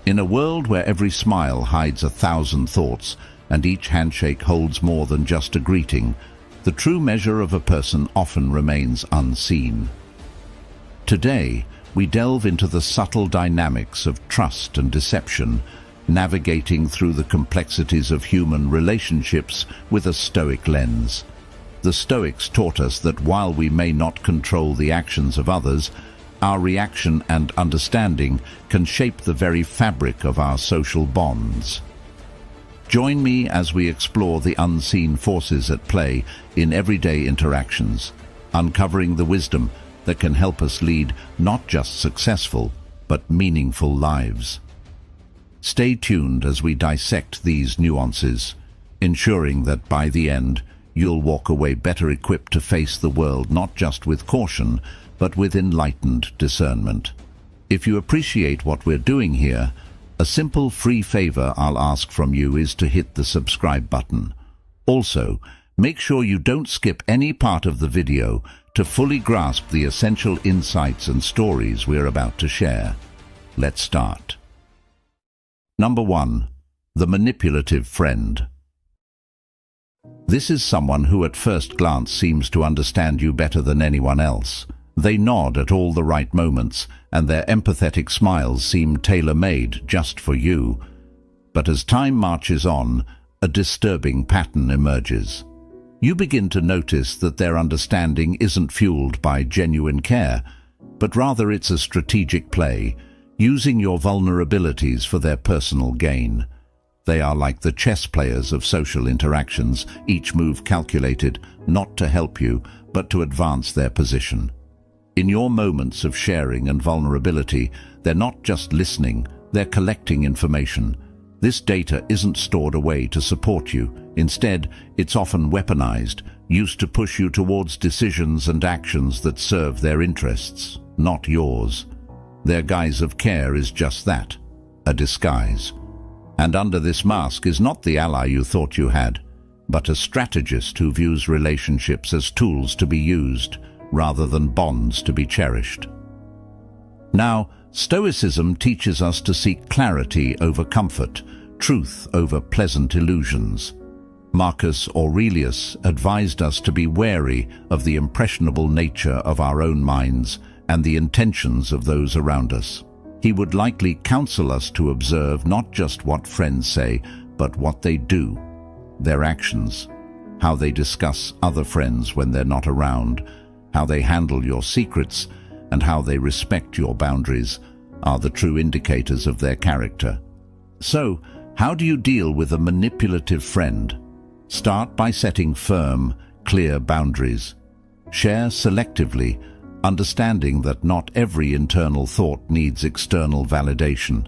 In a world where every smile hides 1,000 thoughts and each handshake holds more than just a greeting, the true measure of a person often remains unseen. Today, we delve into the subtle dynamics of trust and deception, navigating through the complexities of human relationships with a Stoic lens. The Stoics taught us that while we may not control the actions of others, our reaction and understanding can shape the very fabric of our social bonds. Join me as we explore the unseen forces at play in everyday interactions, uncovering the wisdom that can help us lead not just successful, but meaningful lives. Stay tuned as we dissect these nuances, ensuring that by the end, you'll walk away better equipped to face the world not just with caution, but with enlightened discernment. If you appreciate what we're doing here, a simple free favor I'll ask from you is to hit the subscribe button. Also, make sure you don't skip any part of the video to fully grasp the essential insights and stories we're about to share. Let's start. Number 1. The manipulative friend. This is someone who at first glance seems to understand you better than anyone else. They nod at all the right moments, and their empathetic smiles seem tailor-made just for you. But as time marches on, a disturbing pattern emerges. You begin to notice that their understanding isn't fueled by genuine care, but rather it's a strategic play, using your vulnerabilities for their personal gain. They are like the chess players of social interactions, each move calculated not to help you, but to advance their position. In your moments of sharing and vulnerability, they're not just listening, they're collecting information. This data isn't stored away to support you. Instead, it's often weaponized, used to push you towards decisions and actions that serve their interests, not yours. Their guise of care is just that, a disguise. And under this mask is not the ally you thought you had, but a strategist who views relationships as tools to be used, rather than bonds to be cherished. Now, Stoicism teaches us to seek clarity over comfort, truth over pleasant illusions. Marcus Aurelius advised us to be wary of the impressionable nature of our own minds and the intentions of those around us. He would likely counsel us to observe not just what friends say, but what they do, their actions, how they discuss other friends when they're not around, how they handle your secrets, and how they respect your boundaries are the true indicators of their character. So, how do you deal with a manipulative friend? Start by setting firm, clear boundaries. Share selectively, understanding that not every internal thought needs external validation,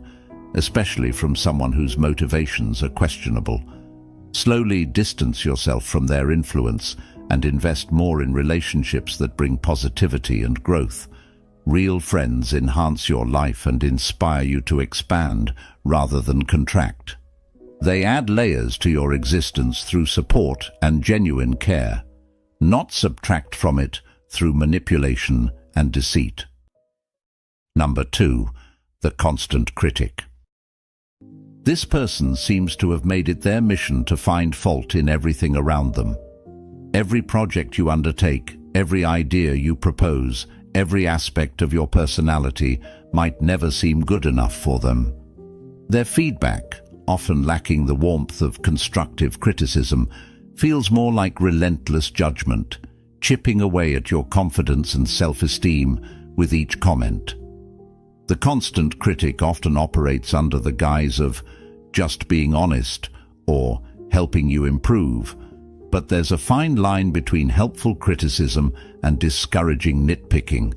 especially from someone whose motivations are questionable. Slowly distance yourself from their influence and invest more in relationships that bring positivity and growth. Real friends enhance your life and inspire you to expand rather than contract. They add layers to your existence through support and genuine care, not subtract from it through manipulation and deceit. Number 2. The constant critic. This person seems to have made it their mission to find fault in everything around them. Every project you undertake, every idea you propose, every aspect of your personality might never seem good enough for them. Their feedback, often lacking the warmth of constructive criticism, feels more like relentless judgment, chipping away at your confidence and self-esteem with each comment. The constant critic often operates under the guise of just being honest or helping you improve, but there's a fine line between helpful criticism and discouraging nitpicking.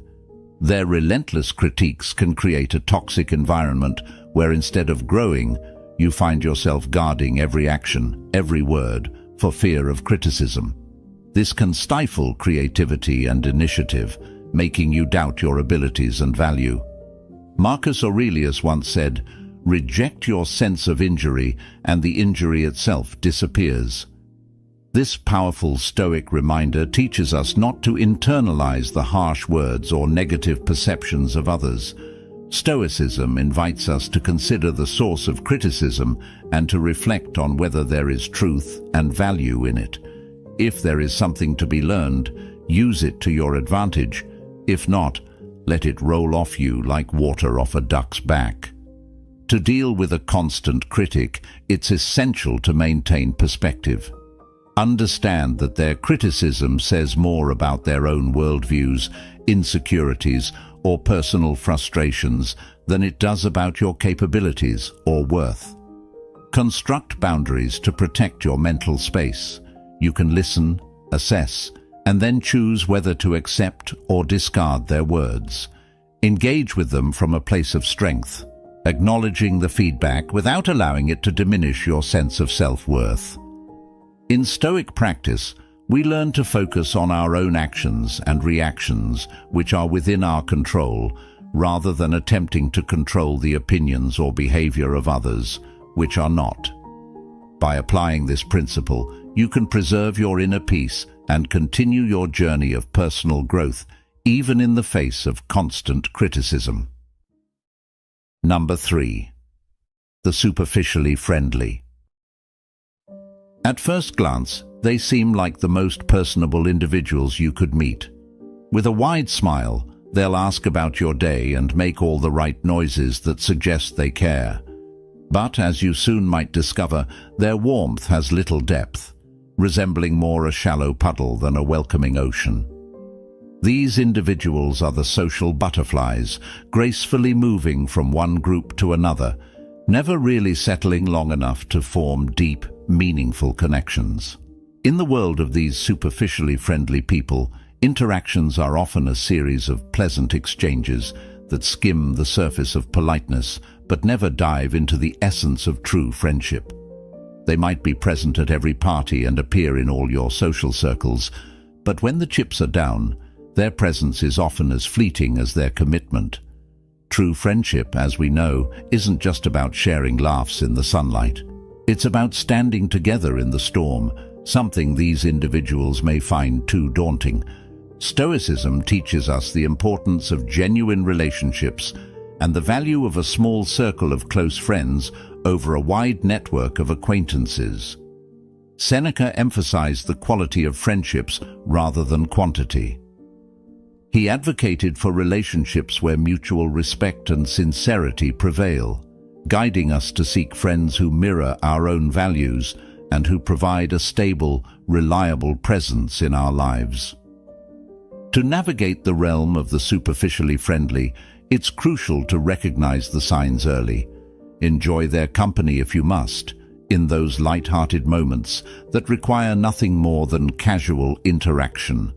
Their relentless critiques can create a toxic environment where instead of growing, you find yourself guarding every action, every word, for fear of criticism. This can stifle creativity and initiative, making you doubt your abilities and value. Marcus Aurelius once said, "Reject your sense of injury, and the injury itself disappears." This powerful Stoic reminder teaches us not to internalize the harsh words or negative perceptions of others. Stoicism invites us to consider the source of criticism and to reflect on whether there is truth and value in it. If there is something to be learned, use it to your advantage. If not, let it roll off you like water off a duck's back. To deal with a constant critic, it's essential to maintain perspective. Understand that their criticism says more about their own worldviews, insecurities, or personal frustrations than it does about your capabilities or worth. Construct boundaries to protect your mental space. You can listen, assess, and then choose whether to accept or discard their words. Engage with them from a place of strength, acknowledging the feedback without allowing it to diminish your sense of self-worth. In Stoic practice, we learn to focus on our own actions and reactions which are within our control, rather than attempting to control the opinions or behavior of others, which are not. By applying this principle, you can preserve your inner peace and continue your journey of personal growth, even in the face of constant criticism. Number 3. The superficially friendly. At first glance, they seem like the most personable individuals you could meet. With a wide smile, they'll ask about your day and make all the right noises that suggest they care. But as you soon might discover, their warmth has little depth, resembling more a shallow puddle than a welcoming ocean. These individuals are the social butterflies, gracefully moving from one group to another, never really settling long enough to form deep, meaningful connections. In the world of these superficially friendly people, interactions are often a series of pleasant exchanges that skim the surface of politeness but never dive into the essence of true friendship. They might be present at every party and appear in all your social circles, but when the chips are down, their presence is often as fleeting as their commitment. True friendship, as we know, isn't just about sharing laughs in the sunlight. It's about standing together in the storm, something these individuals may find too daunting. Stoicism teaches us the importance of genuine relationships and the value of a small circle of close friends over a wide network of acquaintances. Seneca emphasized the quality of friendships rather than quantity. He advocated for relationships where mutual respect and sincerity prevail, guiding us to seek friends who mirror our own values and who provide a stable, reliable presence in our lives. To navigate the realm of the superficially friendly, it's crucial to recognize the signs early. Enjoy their company if you must, in those light-hearted moments that require nothing more than casual interaction.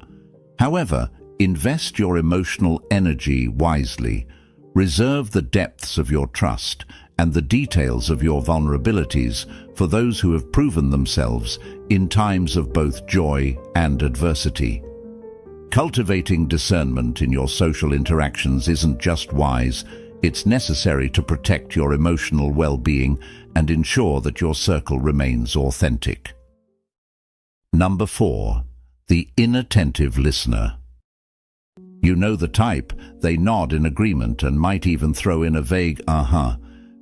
However, invest your emotional energy wisely. Reserve the depths of your trust and the details of your vulnerabilities for those who have proven themselves in times of both joy and adversity. Cultivating discernment in your social interactions isn't just wise, it's necessary to protect your emotional well-being and ensure that your circle remains authentic. Number 4. The inattentive listener. You know the type. They nod in agreement and might even throw in a vague "uh-huh,"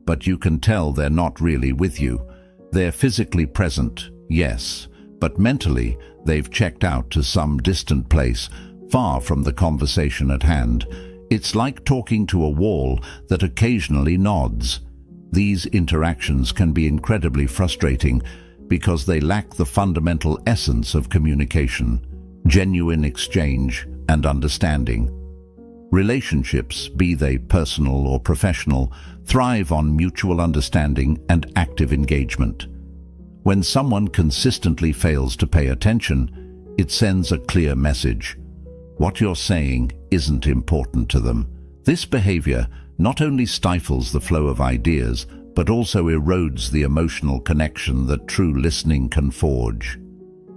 but you can tell they're not really with you. They're physically present, yes, but mentally they've checked out to some distant place, far from the conversation at hand. It's like talking to a wall that occasionally nods. These interactions can be incredibly frustrating because they lack the fundamental essence of communication, genuine exchange, and understanding. Relationships, be they personal or professional, thrive on mutual understanding and active engagement. When someone consistently fails to pay attention, it sends a clear message. What you're saying isn't important to them. This behavior not only stifles the flow of ideas, but also erodes the emotional connection that true listening can forge.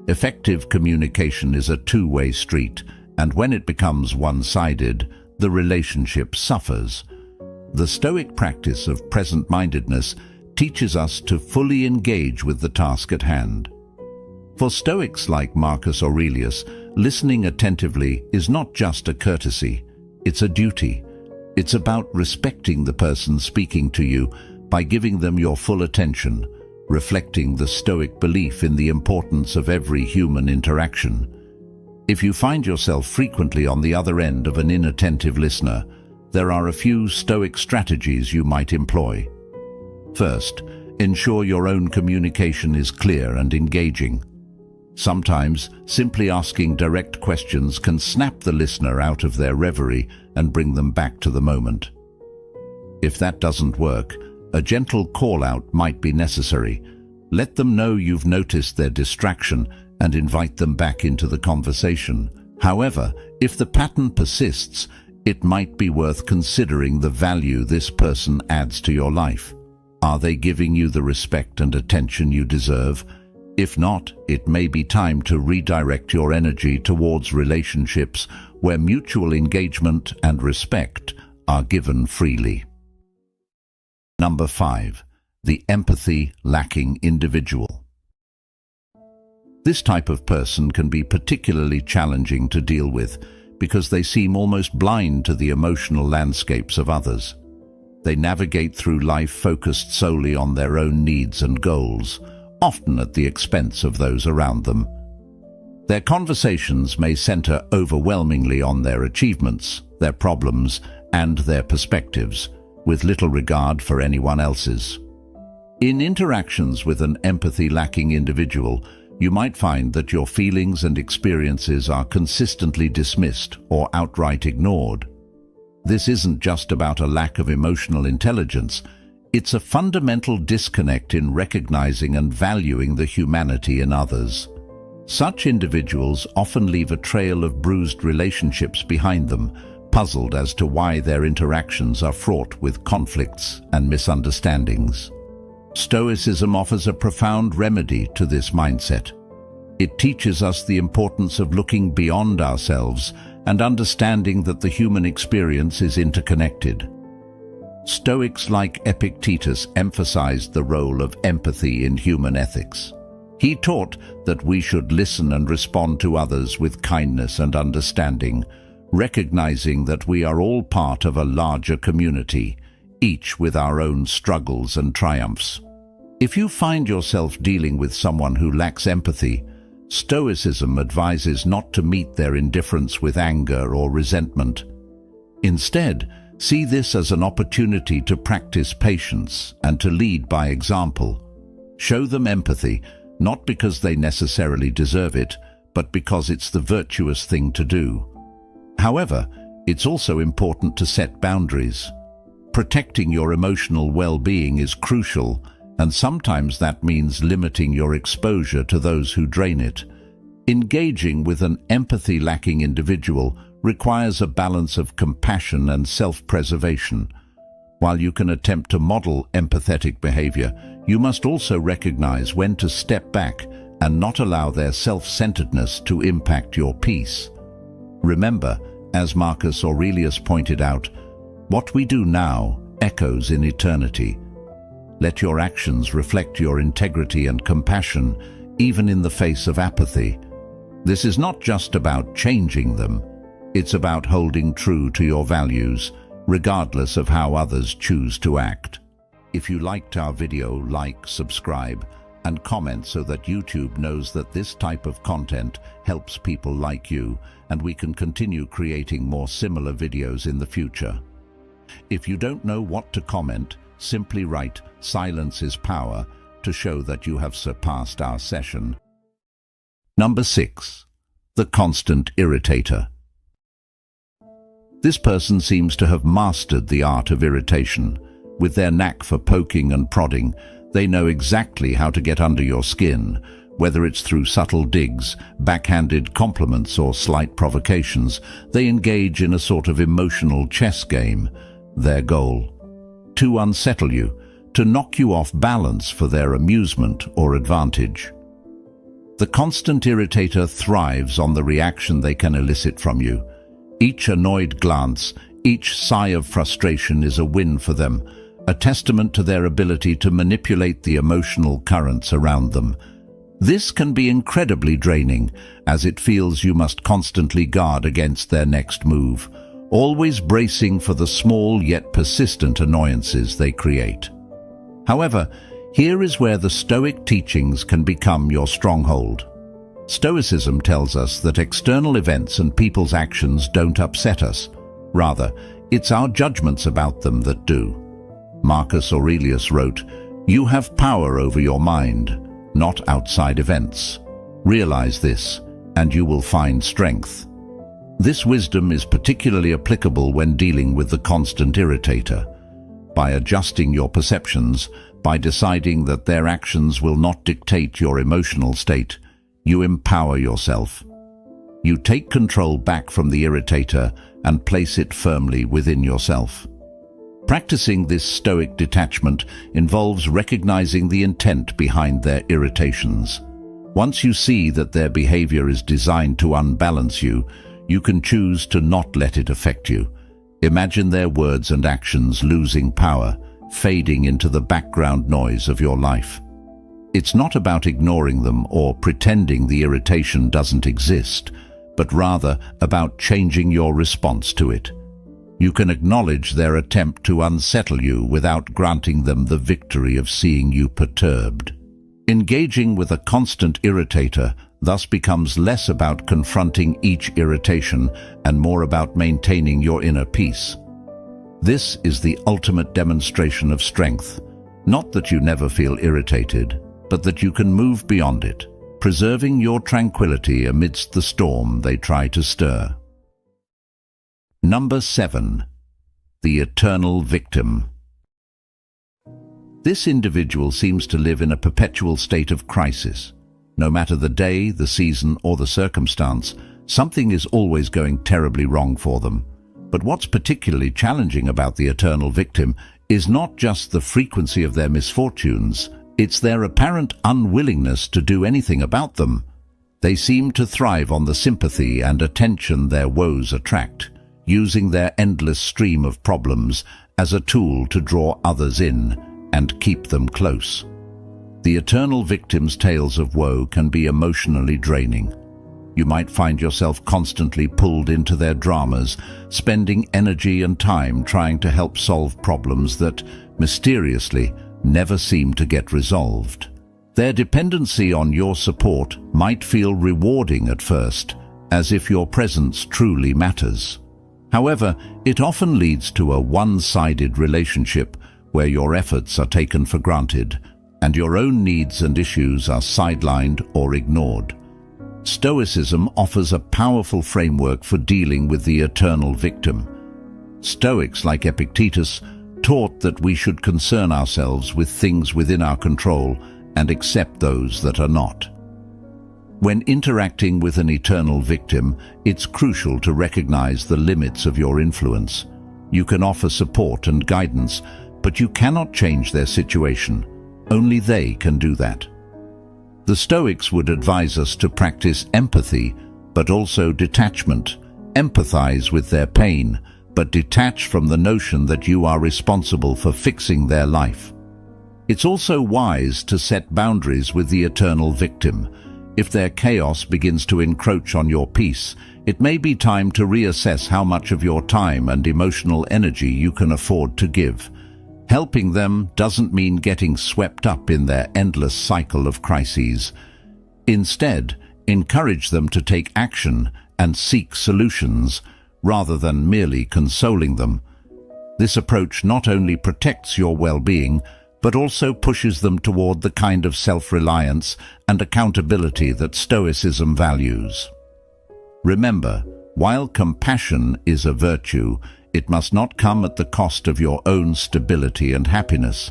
Effective communication is a two-way street, and when it becomes one-sided, the relationship suffers. The Stoic practice of present-mindedness teaches us to fully engage with the task at hand. For Stoics like Marcus Aurelius, listening attentively is not just a courtesy, it's a duty. It's about respecting the person speaking to you by giving them your full attention, reflecting the Stoic belief in the importance of every human interaction. If you find yourself frequently on the other end of an inattentive listener, there are a few Stoic strategies you might employ. First, ensure your own communication is clear and engaging. Sometimes, simply asking direct questions can snap the listener out of their reverie and bring them back to the moment. If that doesn't work, a gentle call-out might be necessary. Let them know you've noticed their distraction and invite them back into the conversation. However, if the pattern persists, it might be worth considering the value this person adds to your life. Are they giving you the respect and attention you deserve? If not, it may be time to redirect your energy towards relationships where mutual engagement and respect are given freely. Number 5. The empathy-lacking individual. This type of person can be particularly challenging to deal with because they seem almost blind to the emotional landscapes of others. They navigate through life focused solely on their own needs and goals, often at the expense of those around them. Their conversations may center overwhelmingly on their achievements, their problems, and their perspectives, with little regard for anyone else's. In interactions with an empathy-lacking individual, you might find that your feelings and experiences are consistently dismissed or outright ignored. This isn't just about a lack of emotional intelligence. It's a fundamental disconnect in recognizing and valuing the humanity in others. Such individuals often leave a trail of bruised relationships behind them, puzzled as to why their interactions are fraught with conflicts and misunderstandings. Stoicism offers a profound remedy to this mindset. It teaches us the importance of looking beyond ourselves and understanding that the human experience is interconnected. Stoics like Epictetus emphasized the role of empathy in human ethics. He taught that we should listen and respond to others with kindness and understanding, recognizing that we are all part of a larger community, each with our own struggles and triumphs. If you find yourself dealing with someone who lacks empathy, Stoicism advises not to meet their indifference with anger or resentment. Instead, see this as an opportunity to practice patience and to lead by example. Show them empathy, not because they necessarily deserve it, but because it's the virtuous thing to do. However, it's also important to set boundaries. Protecting your emotional well-being is crucial, and sometimes that means limiting your exposure to those who drain it. Engaging with an empathy-lacking individual requires a balance of compassion and self-preservation. While you can attempt to model empathetic behavior, you must also recognize when to step back and not allow their self-centeredness to impact your peace. Remember, as Marcus Aurelius pointed out, what we do now echoes in eternity. Let your actions reflect your integrity and compassion, even in the face of apathy. This is not just about changing them. It's about holding true to your values, regardless of how others choose to act. If you liked our video, like, subscribe, and comment so that YouTube knows that this type of content helps people like you, and we can continue creating more similar videos in the future. If you don't know what to comment, simply write "Silence is power" to show that you have surpassed our session. Number 6. The constant irritator. This person seems to have mastered the art of irritation. With their knack for poking and prodding, they know exactly how to get under your skin, whether it's through subtle digs, backhanded compliments, or slight provocations. They engage in a sort of emotional chess game. Their goal: to unsettle you, to knock you off balance for their amusement or advantage. The constant irritator thrives on the reaction they can elicit from you. Each annoyed glance, each sigh of frustration is a win for them, a testament to their ability to manipulate the emotional currents around them. This can be incredibly draining, as it feels you must constantly guard against their next move, always bracing for the small yet persistent annoyances they create. However, here is where the Stoic teachings can become your stronghold. Stoicism tells us that external events and people's actions don't upset us. Rather, it's our judgments about them that do. Marcus Aurelius wrote, "You have power over your mind, not outside events. Realize this, and you will find strength." This wisdom is particularly applicable when dealing with the constant irritator. By adjusting your perceptions, by deciding that their actions will not dictate your emotional state, you empower yourself. You take control back from the irritator and place it firmly within yourself. Practicing this Stoic detachment involves recognizing the intent behind their irritations. Once you see that their behavior is designed to unbalance you, you can choose to not let it affect you. Imagine their words and actions losing power, fading into the background noise of your life. It's not about ignoring them or pretending the irritation doesn't exist, but rather about changing your response to it. You can acknowledge their attempt to unsettle you without granting them the victory of seeing you perturbed. Engaging with a constant irritator thus becomes less about confronting each irritation and more about maintaining your inner peace. This is the ultimate demonstration of strength, not that you never feel irritated, but that you can move beyond it, preserving your tranquility amidst the storm they try to stir. Number 7. The eternal victim. This individual seems to live in a perpetual state of crisis. No matter the day, the season, or the circumstance, something is always going terribly wrong for them. But what's particularly challenging about the eternal victim is not just the frequency of their misfortunes, it's their apparent unwillingness to do anything about them. They seem to thrive on the sympathy and attention their woes attract, using their endless stream of problems as a tool to draw others in and keep them close. The eternal victim's tales of woe can be emotionally draining. You might find yourself constantly pulled into their dramas, spending energy and time trying to help solve problems that, mysteriously, never seem to get resolved. Their dependency on your support might feel rewarding at first, as if your presence truly matters. However, it often leads to a one-sided relationship where your efforts are taken for granted and your own needs and issues are sidelined or ignored. Stoicism offers a powerful framework for dealing with the eternal victim. Stoics like Epictetus taught that we should concern ourselves with things within our control and accept those that are not. When interacting with an eternal victim, it's crucial to recognize the limits of your influence. You can offer support and guidance, but you cannot change their situation. Only they can do that. The Stoics would advise us to practice empathy, but also detachment. Empathize with their pain, but detach from the notion that you are responsible for fixing their life. It's also wise to set boundaries with the eternal victim. If their chaos begins to encroach on your peace, it may be time to reassess how much of your time and emotional energy you can afford to give. Helping them doesn't mean getting swept up in their endless cycle of crises. Instead, encourage them to take action and seek solutions, rather than merely consoling them. This approach not only protects your well-being, but also pushes them toward the kind of self-reliance and accountability that Stoicism values. Remember, while compassion is a virtue, it must not come at the cost of your own stability and happiness.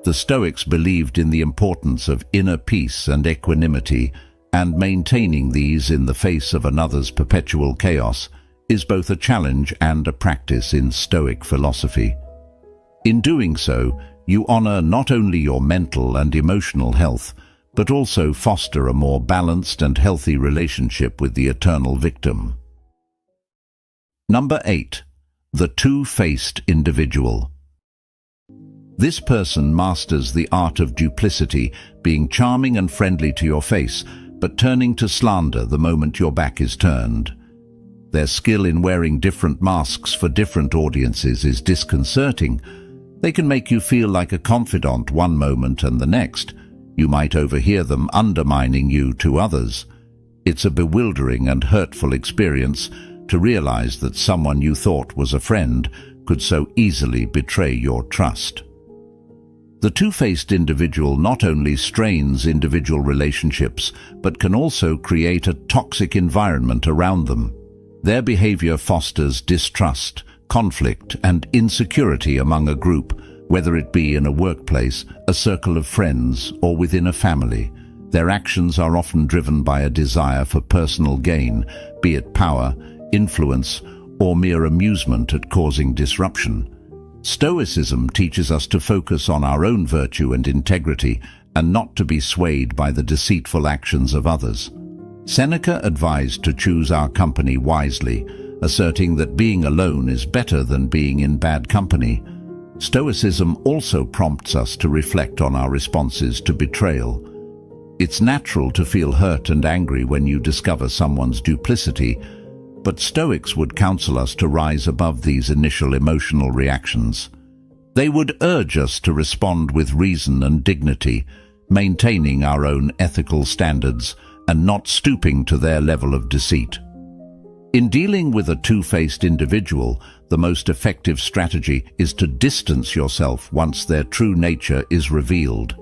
The Stoics believed in the importance of inner peace and equanimity, and maintaining these in the face of another's perpetual chaos is both a challenge and a practice in Stoic philosophy. In doing so, you honor not only your mental and emotional health, but also foster a more balanced and healthy relationship with the eternal victim. Number 8. The two-faced individual. This person masters the art of duplicity, being charming and friendly to your face, but turning to slander the moment your back is turned. Their skill in wearing different masks for different audiences is disconcerting. They can make you feel like a confidant one moment and the next. You might overhear them undermining you to others. It's a bewildering and hurtful experience to realize that someone you thought was a friend could so easily betray your trust. The two-faced individual not only strains individual relationships, but can also create a toxic environment around them. Their behavior fosters distrust, conflict, and insecurity among a group, whether it be in a workplace, a circle of friends, or within a family. Their actions are often driven by a desire for personal gain, be it power, influence, or mere amusement at causing disruption. Stoicism teaches us to focus on our own virtue and integrity and not to be swayed by the deceitful actions of others. Seneca advised to choose our company wisely, asserting that being alone is better than being in bad company. Stoicism also prompts us to reflect on our responses to betrayal. It's natural to feel hurt and angry when you discover someone's duplicity, but Stoics would counsel us to rise above these initial emotional reactions. They would urge us to respond with reason and dignity, maintaining our own ethical standards and not stooping to their level of deceit. In dealing with a two-faced individual, the most effective strategy is to distance yourself once their true nature is revealed.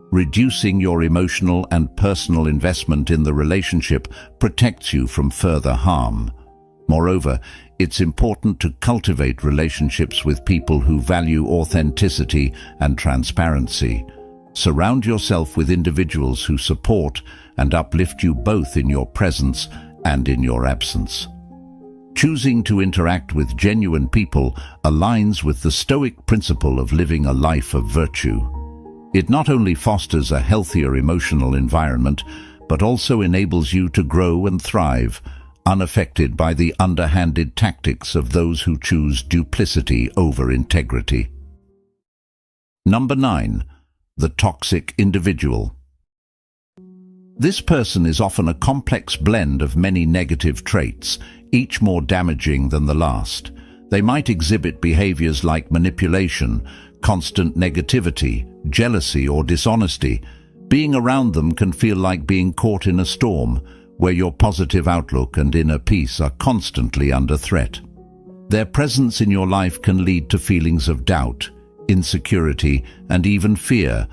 Reducing your emotional and personal investment in the relationship protects you from further harm. Moreover, it's important to cultivate relationships with people who value authenticity and transparency. Surround yourself with individuals who support and uplift you both in your presence and in your absence. Choosing to interact with genuine people aligns with the Stoic principle of living a life of virtue. It not only fosters a healthier emotional environment, but also enables you to grow and thrive, unaffected by the underhanded tactics of those who choose duplicity over integrity. Number 9. The toxic individual. This person is often a complex blend of many negative traits, each more damaging than the last. They might exhibit behaviors like manipulation, constant negativity, jealousy, or dishonesty. Being around them can feel like being caught in a storm, where your positive outlook and inner peace are constantly under threat. Their presence in your life can lead to feelings of doubt, insecurity, and even fear,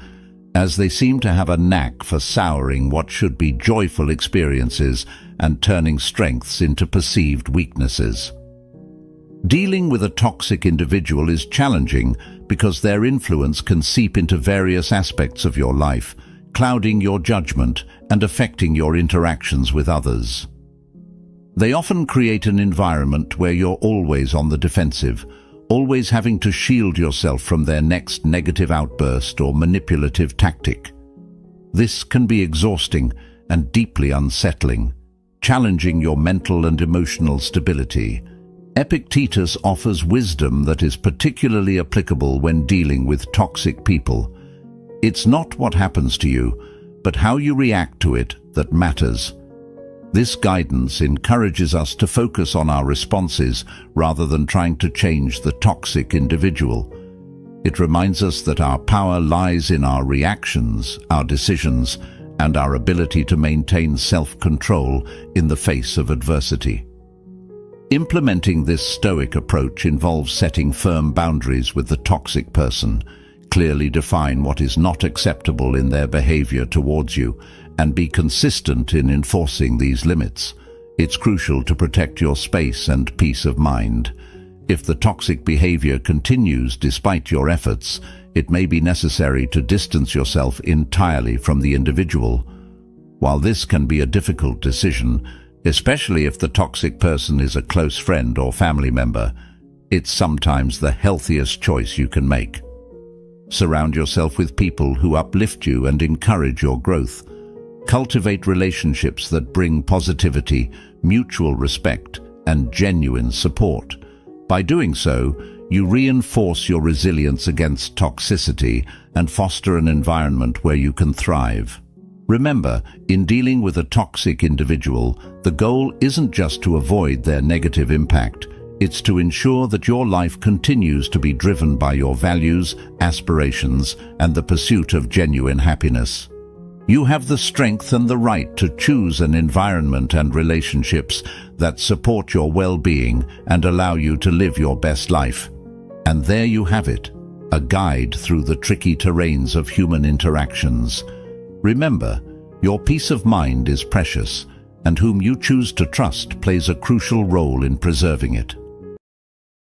as they seem to have a knack for souring what should be joyful experiences and turning strengths into perceived weaknesses. Dealing with a toxic individual is challenging because their influence can seep into various aspects of your life, clouding your judgment and affecting your interactions with others. They often create an environment where you're always on the defensive, always having to shield yourself from their next negative outburst or manipulative tactic. This can be exhausting and deeply unsettling, challenging your mental and emotional stability. Epictetus offers wisdom that is particularly applicable when dealing with toxic people. It's not what happens to you, but how you react to it that matters. This guidance encourages us to focus on our responses rather than trying to change the toxic individual. It reminds us that our power lies in our reactions, our decisions, and our ability to maintain self-control in the face of adversity. Implementing this Stoic approach involves setting firm boundaries with the toxic person. Clearly define what is not acceptable in their behavior towards you, and be consistent in enforcing these limits. It's crucial to protect your space and peace of mind. If the toxic behavior continues despite your efforts, it may be necessary to distance yourself entirely from the individual. While this can be a difficult decision, especially if the toxic person is a close friend or family member, it's sometimes the healthiest choice you can make. Surround yourself with people who uplift you and encourage your growth. Cultivate relationships that bring positivity, mutual respect, and genuine support. By doing so, you reinforce your resilience against toxicity and foster an environment where you can thrive. Remember, in dealing with a toxic individual, the goal isn't just to avoid their negative impact. It's to ensure that your life continues to be driven by your values, aspirations, and the pursuit of genuine happiness. You have the strength and the right to choose an environment and relationships that support your well-being and allow you to live your best life. And there you have it, a guide through the tricky terrains of human interactions. Remember, your peace of mind is precious, and whom you choose to trust plays a crucial role in preserving it.